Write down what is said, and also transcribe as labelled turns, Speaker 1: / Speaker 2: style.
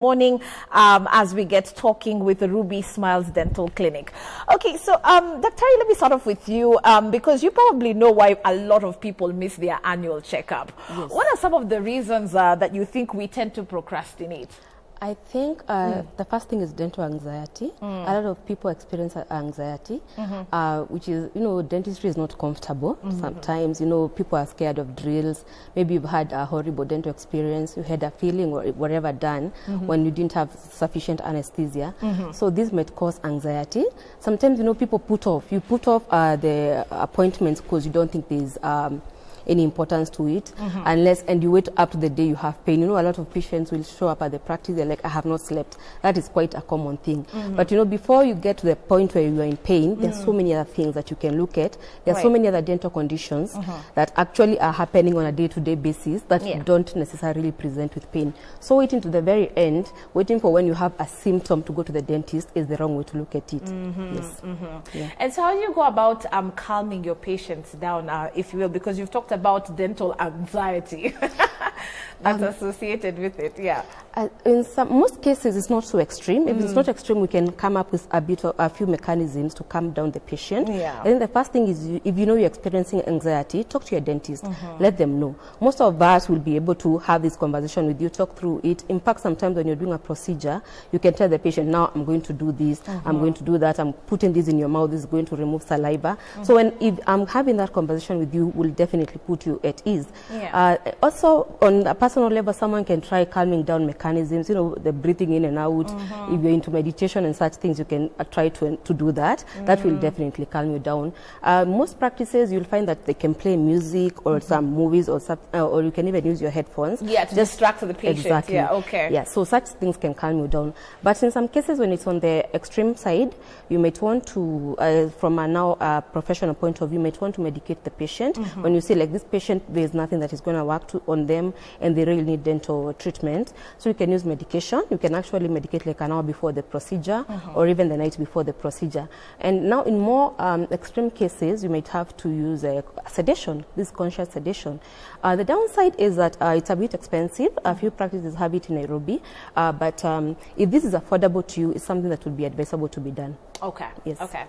Speaker 1: Morning as we get talking with the Ruby Smiles Dental Clinic. Okay, so Dr. let me start off with you because you probably know why a lot of people miss their annual checkup. Yes. What are some of the reasons that you think we tend to procrastinate?
Speaker 2: I think the first thing is dental anxiety. A lot of people experience anxiety, which is, dentistry is not comfortable. Sometimes, people are scared of drills. Maybe you've had a horrible dental experience. You had a feeling or whatever done when you didn't have sufficient anesthesia. So this might cause anxiety. Sometimes, people put off. You put off the appointments because you don't think there's any importance to it, and you wait up to the day you have pain. A lot of patients will show up at the practice, they're like, I have not slept. That is quite a common thing. But before you get to the point where you are in pain, there's so many other things that you can look at. There are so many other dental conditions that actually are happening on a day-to-day basis that don't necessarily present with pain. So waiting to the very end, waiting for when you have a symptom to go to the dentist is the wrong way to look at it. Yes. Yeah.
Speaker 1: And so how do you go about calming your patients down, if you will, because you've talked about dental anxiety that's associated with it.
Speaker 2: In most cases it's not so extreme. If it's not extreme, we can come up with a few mechanisms to calm down the patient. And then the first thing is, if you're experiencing anxiety, talk to your dentist. Let them know. Most of us will be able to have this conversation with you, talk through it. In fact, sometimes when you're doing a procedure, you can tell the patient, now I'm going to do this, I'm going to do that, I'm putting this in your mouth, this is going to remove saliva. So if I'm having that conversation with you, will definitely put you at ease. Also, on a personal level, someone can try calming down mechanisms, the breathing in and out. If you're into meditation and such things, you can try to do that. That will definitely calm you down. Most practices, you'll find that they can play music or some movies or you can even use your headphones.
Speaker 1: To distract the patient.
Speaker 2: Exactly. So such things can calm you down. But in some cases, when it's on the extreme side, you might want to, from a professional point of view, you might want to medicate the patient. When you see like this patient, there's nothing that is going to work on them and they really need dental treatment. So you can use medication. You can actually medicate like an hour before the procedure or even the night before the procedure. And now in more extreme cases, you might have to use sedation, this conscious sedation. The downside is that it's a bit expensive. A few practices have it in Nairobi. But if this is affordable to you, it's something that would be advisable to be done.
Speaker 1: Okay.
Speaker 2: Yes.
Speaker 1: Okay.